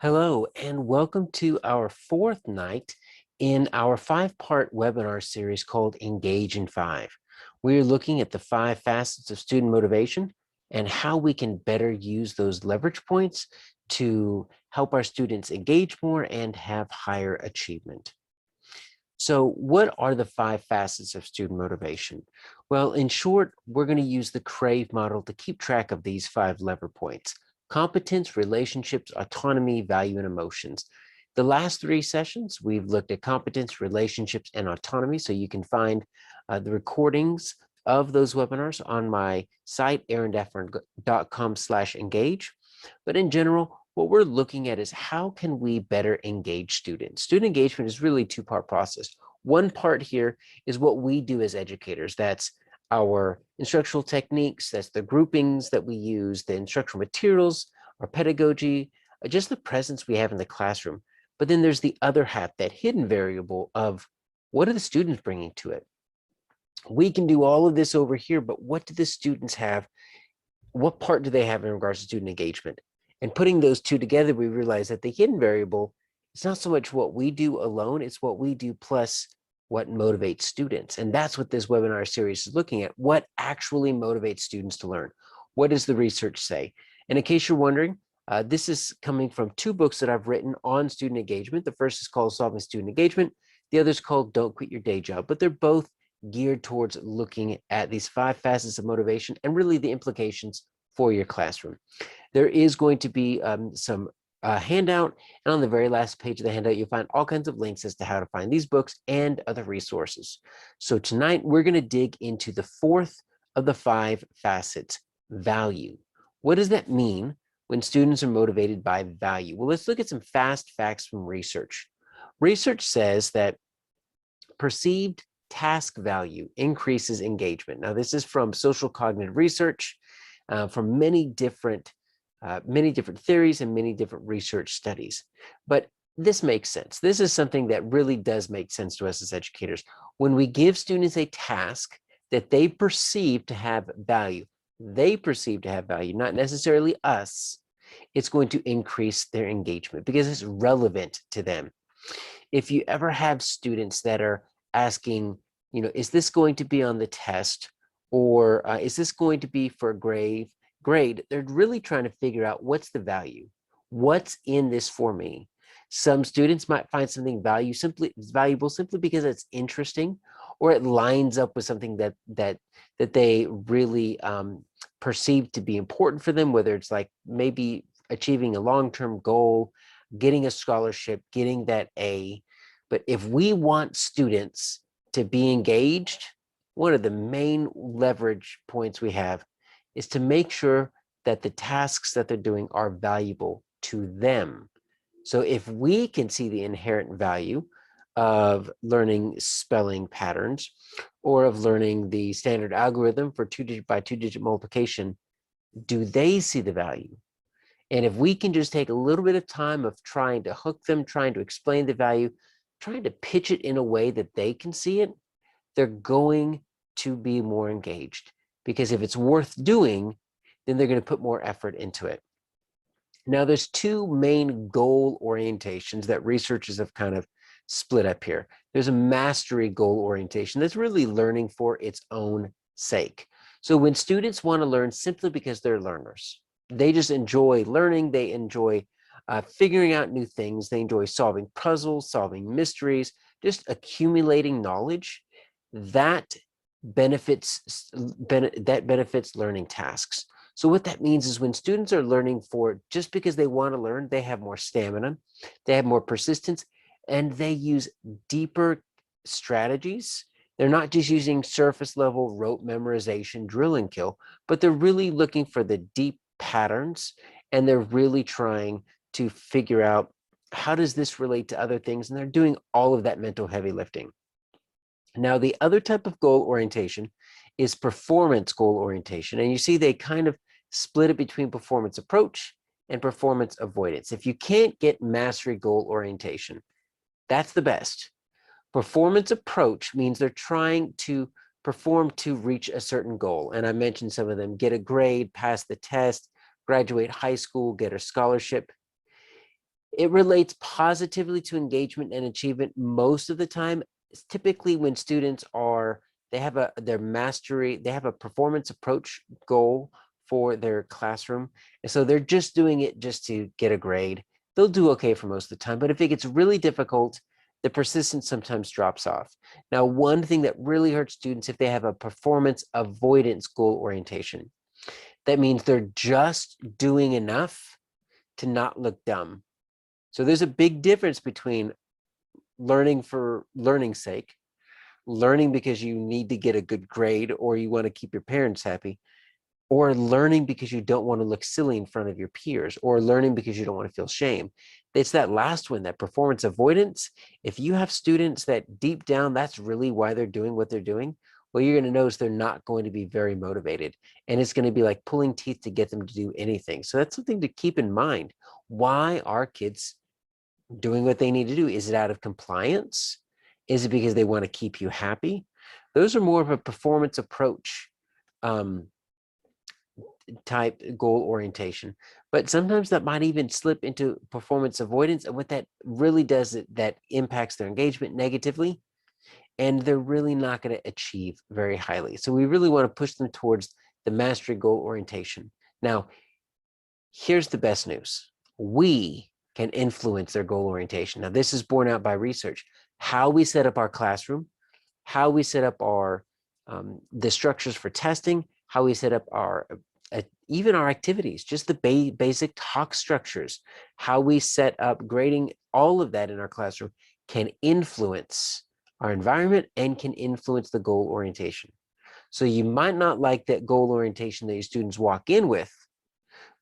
Hello, and welcome to our fourth night in our five-part webinar series called Engage in 5. We're looking at the 5 facets of student motivation and how we can better use those leverage points to help our students engage more and have higher achievement. So what are the 5 facets of student motivation? Well, in short, we're going to use the CRAVE model to keep track of these 5 lever points: competence, relationships, autonomy, value, and emotions. The last 3 sessions, we've looked at competence, relationships, and autonomy. So you can find the recordings of those webinars on my site, aarondaffern.com/engage. But in general, what we're looking at is how can we better engage students? Student engagement is really a 2-part process. One part here is what we do as educators. That's our instructional techniques, that's the groupings that we use, the instructional materials, our pedagogy, just the presence we have in the classroom. But then there's the other half, that hidden variable of what are the students bringing to it? We can do all of this over here, but what do the students have? What part do they have in regards to student engagement? And putting those two together, we realize that the hidden variable is not so much what we do alone, it's what we do plus what motivates students. And that's what this webinar series is looking at. What actually motivates students to learn? What does the research say? And in case you're wondering, this is coming from 2 books that I've written on student engagement. The first is called Solving Student Engagement. The other is called Don't Quit Your Day Job. But they're both geared towards looking at these 5 facets of motivation and really the implications for your classroom. There is going to be some handout, and on the very last page of the handout, you'll find all kinds of links as to how to find these books and other resources. So tonight, we're going to dig into the 4th of the 5 facets, value. What does that mean when students are motivated by value? Well, let's look at some fast facts from research. Research says that perceived task value increases engagement. Now, this is from social cognitive research, from many different theories and many different research studies. But this makes sense. This is something that really does make sense to us as educators. When we give students a task that they perceive to have value, not necessarily us, it's going to increase their engagement because it's relevant to them. If you ever have students that are asking, is this going to be on the test, or is this going to be for a grade, they're really trying to figure out what's the value, what's in this for me. Some students might find something valuable simply because it's interesting, or it lines up with something that they really perceive to be important for them, whether it's like maybe achieving a long-term goal, getting a scholarship, getting that A. But if we want students to be engaged, one of the main leverage points we have is to make sure that the tasks that they're doing are valuable to them. So if we can see the inherent value of learning spelling patterns or of learning the standard algorithm for 2-digit by 2-digit multiplication, do they see the value? And if we can just take a little bit of time of trying to hook them, trying to explain the value, trying to pitch it in a way that they can see it, they're going to be more engaged. Because if it's worth doing, then they're going to put more effort into it. Now, there's 2 main goal orientations that researchers have kind of split up here. There's a mastery goal orientation that's really learning for its own sake. So when students want to learn simply because they're learners, they just enjoy learning, they enjoy figuring out new things, they enjoy solving puzzles, solving mysteries, just accumulating knowledge, that benefits learning tasks. So what that means is when students are learning for just because they want to learn, they have more stamina, they have more persistence, and they use deeper strategies. They're not just using surface level rote memorization, drill and kill, but they're really looking for the deep patterns, and they're really trying to figure out how does this relate to other things, and they're doing all of that mental heavy lifting. Now, the other type of goal orientation is performance goal orientation. And you see they kind of split it between performance approach and performance avoidance. If you can't get mastery goal orientation, that's the best. Performance approach means they're trying to perform to reach a certain goal. And I mentioned some of them: get a grade, pass the test, graduate high school, get a scholarship. It relates positively to engagement and achievement most of the time. It's typically when students are, they have their mastery, they have a performance approach goal for their classroom. And so they're just doing it just to get a grade. They'll do okay for most of the time. But if it gets really difficult, the persistence sometimes drops off. Now, one thing that really hurts students if they have a performance avoidance goal orientation, that means they're just doing enough to not look dumb. So there's a big difference between learning for learning's sake, learning because you need to get a good grade or you want to keep your parents happy, or learning because you don't want to look silly in front of your peers, or learning because you don't want to feel shame. It's that last one, that performance avoidance. If you have students that deep down, that's really why they're doing what they're doing, well, you're going to notice they're not going to be very motivated. And it's going to be like pulling teeth to get them to do anything. So that's something to keep in mind. Why are kids doing what they need to do? Is it out of compliance? Is it because they want to keep you happy? Those are more of a performance approach type goal orientation. But sometimes that might even slip into performance avoidance. And what that really does, that impacts their engagement negatively. And they're really not going to achieve very highly. So we really want to push them towards the mastery goal orientation. Now, here's the best news. We can influence their goal orientation. Now, this is borne out by research. How we set up our classroom, how we set up our the structures for testing, how we set up our even our activities, just the basic talk structures, how we set up grading, all of that in our classroom can influence our environment and can influence the goal orientation. So you might not like that goal orientation that your students walk in with,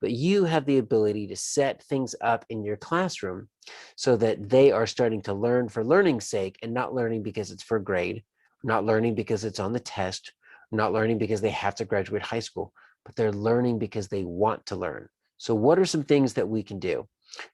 but you have the ability to set things up in your classroom so that they are starting to learn for learning's sake and not learning because it's for grade, not learning because it's on the test, not learning because they have to graduate high school, but they're learning because they want to learn. So what are some things that we can do?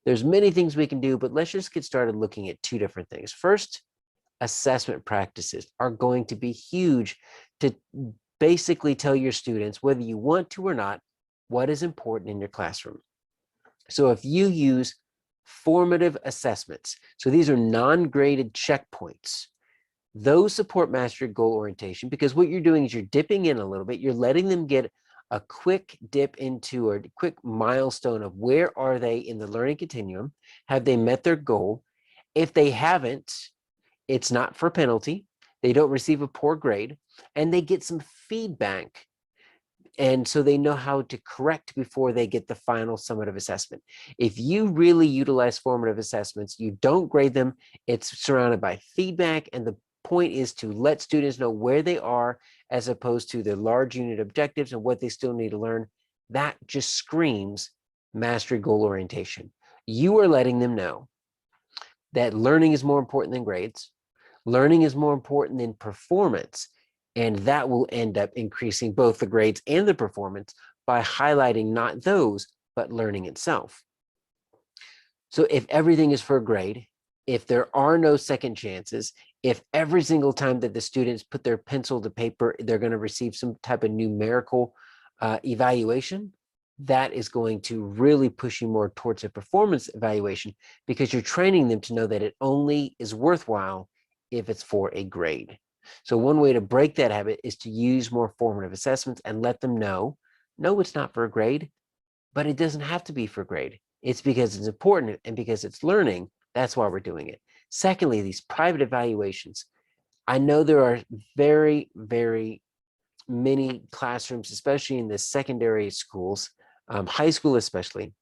There's many things we can do, but let's just get started looking at two different things. First, assessment practices are going to be huge to basically tell your students, whether you want to or not, what is important in your classroom. So if you use formative assessments, so these are non-graded checkpoints, those support mastery goal orientation, because what you're doing is you're dipping in a little bit, you're letting them get a quick dip into a quick milestone of where are they in the learning continuum, have they met their goal? If they haven't, it's not for penalty, they don't receive a poor grade, and they get some feedback. And so they know how to correct before they get the final summative assessment. If you really utilize formative assessments, you don't grade them, it's surrounded by feedback, and the point is to let students know where they are as opposed to the large unit objectives and what they still need to learn. That just screams mastery goal orientation. You are letting them know that learning is more important than grades. Learning is more important than performance. And that will end up increasing both the grades and the performance by highlighting not those, but learning itself. So if everything is for a grade, if there are no second chances, if every single time that the students put their pencil to paper, they're going to receive some type of numerical evaluation, that is going to really push you more towards a performance evaluation, because you're training them to know that it only is worthwhile if it's for a grade. So one way to break that habit is to use more formative assessments and let them know, no, it's not for a grade, but it doesn't have to be for grade. It's because it's important and because it's learning. That's why we're doing it. Secondly, these private evaluations. I know there are very, very many classrooms, especially in the secondary schools, high school especially.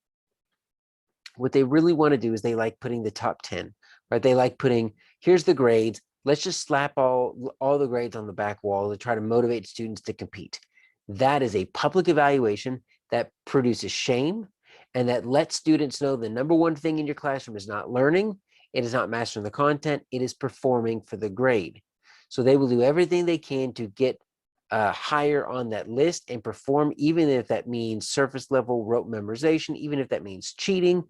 What they really want to do is they like putting the top 10, right? They like putting, here's the grades. Let's just slap all the grades on the back wall to try to motivate students to compete. That is a public evaluation that produces shame and that lets students know the number one thing in your classroom is not learning, it is not mastering the content, it is performing for the grade. So they will do everything they can to get higher on that list and perform, even if that means surface level rote memorization, even if that means cheating,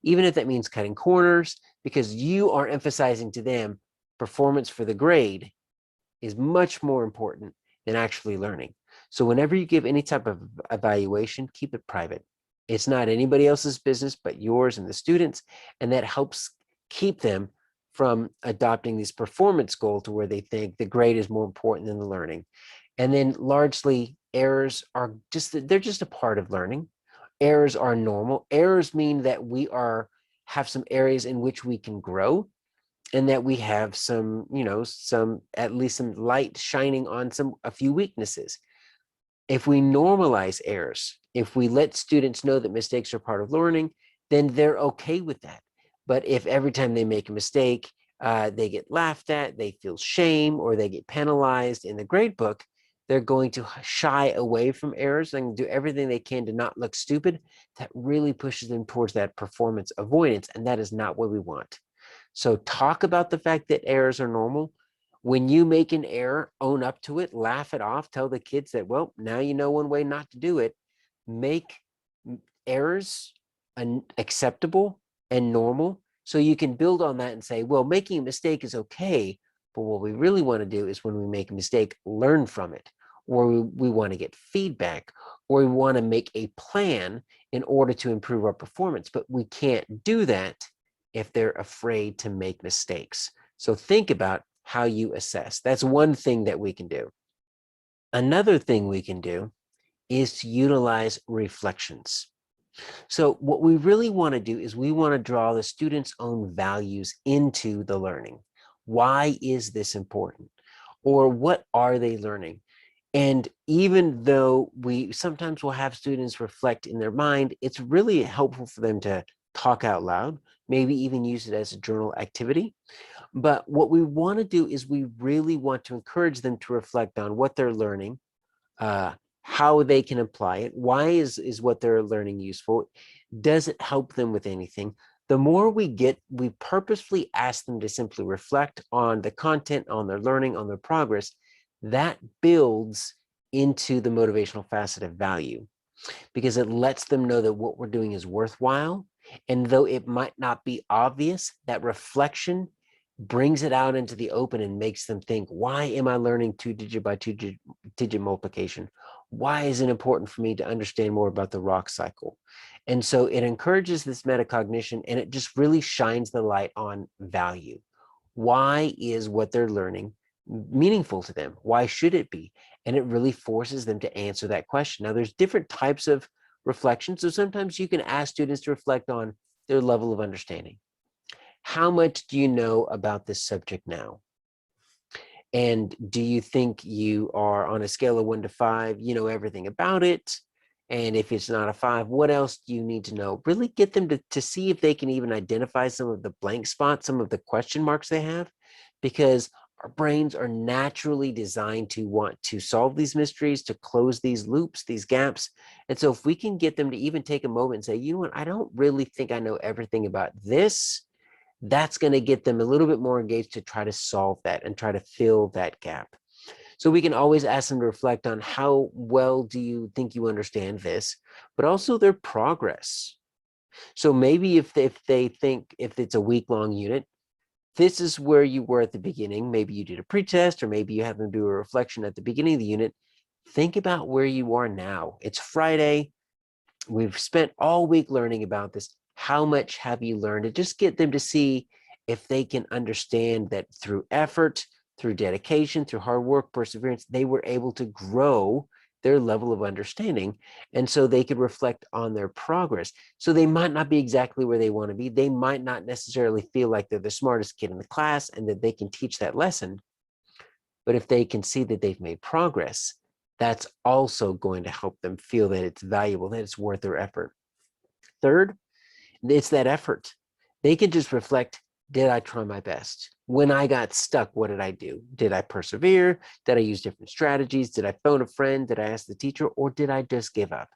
even if that means cutting corners, because you are emphasizing to them performance for the grade is much more important than actually learning. So whenever you give any type of evaluation, keep it private. It's not anybody else's business but yours and the students, and that helps keep them from adopting this performance goal to where they think the grade is more important than the learning. And then largely errors are they're just a part of learning. Errors are normal. Errors mean that we have some areas in which we can grow, and that we have some, some, at least some light shining on a few weaknesses. If we normalize errors, if we let students know that mistakes are part of learning, then they're okay with that. But if every time they make a mistake, they get laughed at, they feel shame, or they get penalized in the grade book, they're going to shy away from errors and do everything they can to not look stupid. That really pushes them towards that performance avoidance, and that is not what we want. So talk about the fact that errors are normal. When you make an error, own up to it, laugh it off, tell the kids that, well, now you know one way not to do it. Make errors acceptable and normal, so you can build on that and say, well, making a mistake is okay, but what we really want to do is when we make a mistake, learn from it, or we want to get feedback, or we want to make a plan in order to improve our performance. But we can't do that if they're afraid to make mistakes. So think about how you assess. That's one thing that we can do. Another thing we can do is to utilize reflections. So what we really want to do is we want to draw the student's own values into the learning. Why is this important? Or what are they learning? And even though we sometimes will have students reflect in their mind, it's really helpful for them to talk out loud, maybe even use it as a journal activity. But what we want to do is we really want to encourage them to reflect on what they're learning, how they can apply it. Why is what they're learning useful? Does it help them with anything? The more we purposefully ask them to simply reflect on the content, on their learning, on their progress. That builds into the motivational facet of value, because it lets them know that what we're doing is worthwhile. And though it might not be obvious, that reflection brings it out into the open and makes them think, why am I learning 2-digit by 2-digit multiplication? Why is it important for me to understand more about the rock cycle? And so it encourages this metacognition, and it just really shines the light on value. Why is what they're learning meaningful to them? Why should it be? And it really forces them to answer that question. Now, there's different types of reflection. So sometimes you can ask students to reflect on their level of understanding. How much do you know about this subject now? And do you think you are, on a scale of 1 to 5, you know everything about it? And if it's not a 5, what else do you need to know? Really get them to see if they can even identify some of the blank spots, some of the question marks they have, because our brains are naturally designed to want to solve these mysteries, to close these loops, these gaps. And so if we can get them to even take a moment and say, you know what, I don't really think I know everything about this, that's going to get them a little bit more engaged to try to solve that and try to fill that gap. So we can always ask them to reflect on how well do you think you understand this, but also their progress. So maybe if they think, if it's a week-long unit, this is where you were at the beginning. Maybe you did a pretest, or maybe you have them do a reflection at the beginning of the unit. Think about where you are now. It's Friday. We've spent all week learning about this. How much have you learned? And just get them to see if they can understand that through effort, through dedication, through hard work, perseverance, they were able to grow their level of understanding. And so they could reflect on their progress. So they might not be exactly where they want to be. They might not necessarily feel like they're the smartest kid in the class and that they can teach that lesson. But if they can see that they've made progress, that's also going to help them feel that it's valuable, that it's worth their effort. Third, it's that effort. They can just reflect, did I try my best? When I got stuck, what did I do? Did I persevere? Did I use different strategies? Did I phone a friend? Did I ask the teacher? Or did I just give up?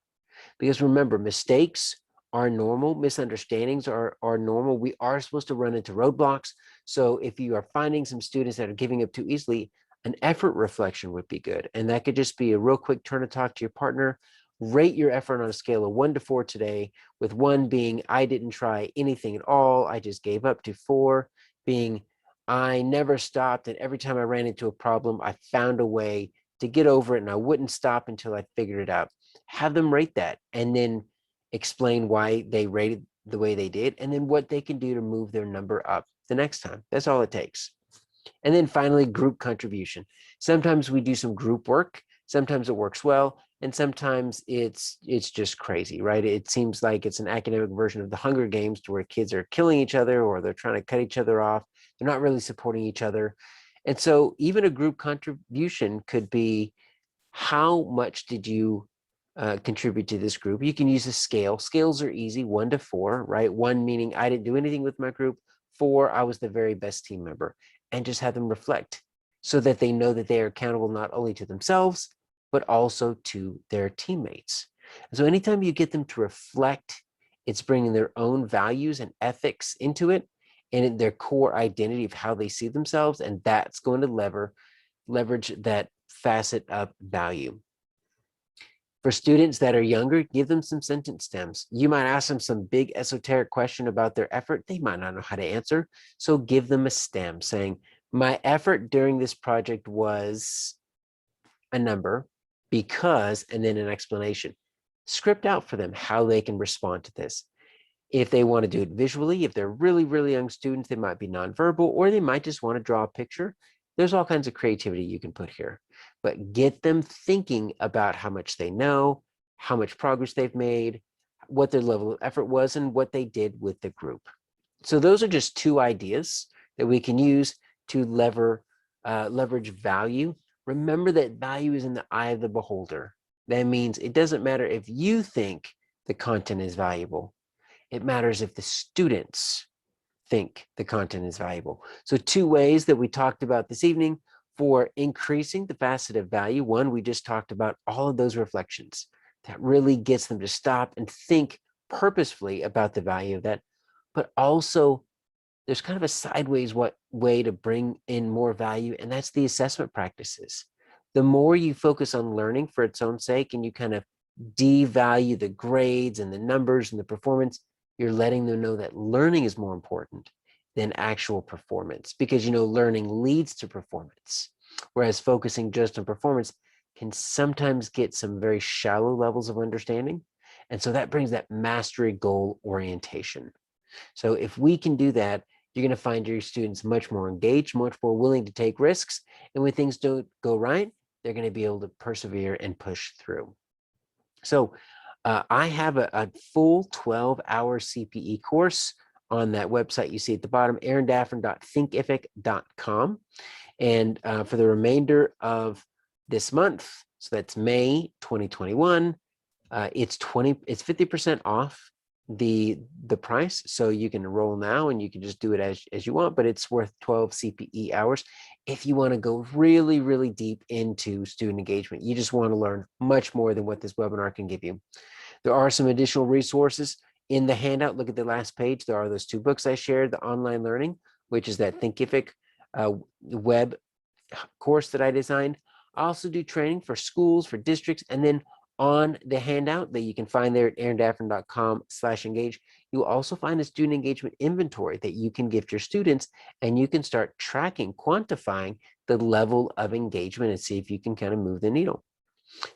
Because remember, mistakes are normal. Misunderstandings are normal. We are supposed to run into roadblocks. So if you are finding some students that are giving up too easily, an effort reflection would be good. And that could just be a real quick turn to talk to your partner. Rate your effort on a scale of 1 to 4 today, with 1 being I didn't try anything at all, I just gave up, to 4 being I never stopped, and every time I ran into a problem, I found a way to get over it, and I wouldn't stop until I figured it out. Have them rate that. And then explain why they rated the way they did, and then what they can do to move their number up the next time. That's all it takes. And then finally, group contribution. Sometimes we do some group work. Sometimes it works well, and sometimes it's just crazy, right? It seems like it's an academic version of the Hunger Games, to where kids are killing each other or they're trying to cut each other off. They're not really supporting each other. And so even a group contribution could be, how much did you contribute to this group? You can use a scale. Scales are easy, 1 to 4, right? 1 meaning I didn't do anything with my group. 4, I was the very best team member. And just have them reflect so that they know that they are accountable not only to themselves, but also to their teammates. And so anytime you get them to reflect, it's bringing their own values and ethics into it, and their core identity of how they see themselves, and that's going to leverage that facet of value. For students that are younger, give them some sentence stems. You might ask them some big esoteric question about their effort. They might not know how to answer. So give them a stem saying, my effort during this project was a number because, and then an explanation. Script out for them how they can respond to this. If they want to do it visually, if they're really, really young students, they might be nonverbal, or they might just want to draw a picture. There's all kinds of creativity you can put here, but get them thinking about how much they know, how much progress they've made, what their level of effort was, and what they did with the group. So those are just 2 ideas that we can use to leverage value. Remember that value is in the eye of the beholder. That means it doesn't matter if you think the content is valuable. It matters if the students think the content is valuable. So 2 ways that we talked about this evening for increasing the facet of value. 1, we just talked about all of those reflections that really gets them to stop and think purposefully about the value of that. But also, there's kind of a sideways way to bring in more value, and that's the assessment practices. The more you focus on learning for its own sake, and you kind of devalue the grades and the numbers and the performance, you're letting them know that learning is more important than actual performance, because learning leads to performance, whereas focusing just on performance can sometimes get some very shallow levels of understanding. And so that brings that mastery goal orientation. So if we can do that, you're going to find your students much more engaged, much more willing to take risks. And when things don't go right, they're going to be able to persevere and push through. So I have a full 12-hour CPE course on that website you see at the bottom, aarondaffern.thinkific.com. And for the remainder of this month, so that's May 2021, it's 50% off the price, so you can enroll now and you can just do it as you want, but it's worth 12 CPE hours. If you want to go really, really deep into student engagement, you just want to learn much more than what this webinar can give you. There are some additional resources in the handout. Look at the last page. There are those 2 books I shared, the online learning, which is that Thinkific web course that I designed. I also do training for schools, for districts, and then on the handout that you can find there at aarondaffern.com/engage, you'll also find a student engagement inventory that you can gift your students, and you can start tracking, quantifying the level of engagement and see if you can kind of move the needle.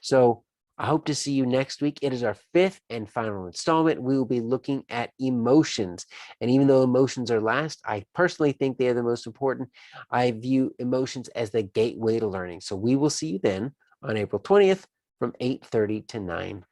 So I hope to see you next week. It is our 5th and final installment. We will be looking at emotions. And even though emotions are last, I personally think they are the most important. I view emotions as the gateway to learning. So we will see you then on April 20th from 8:30 to 9.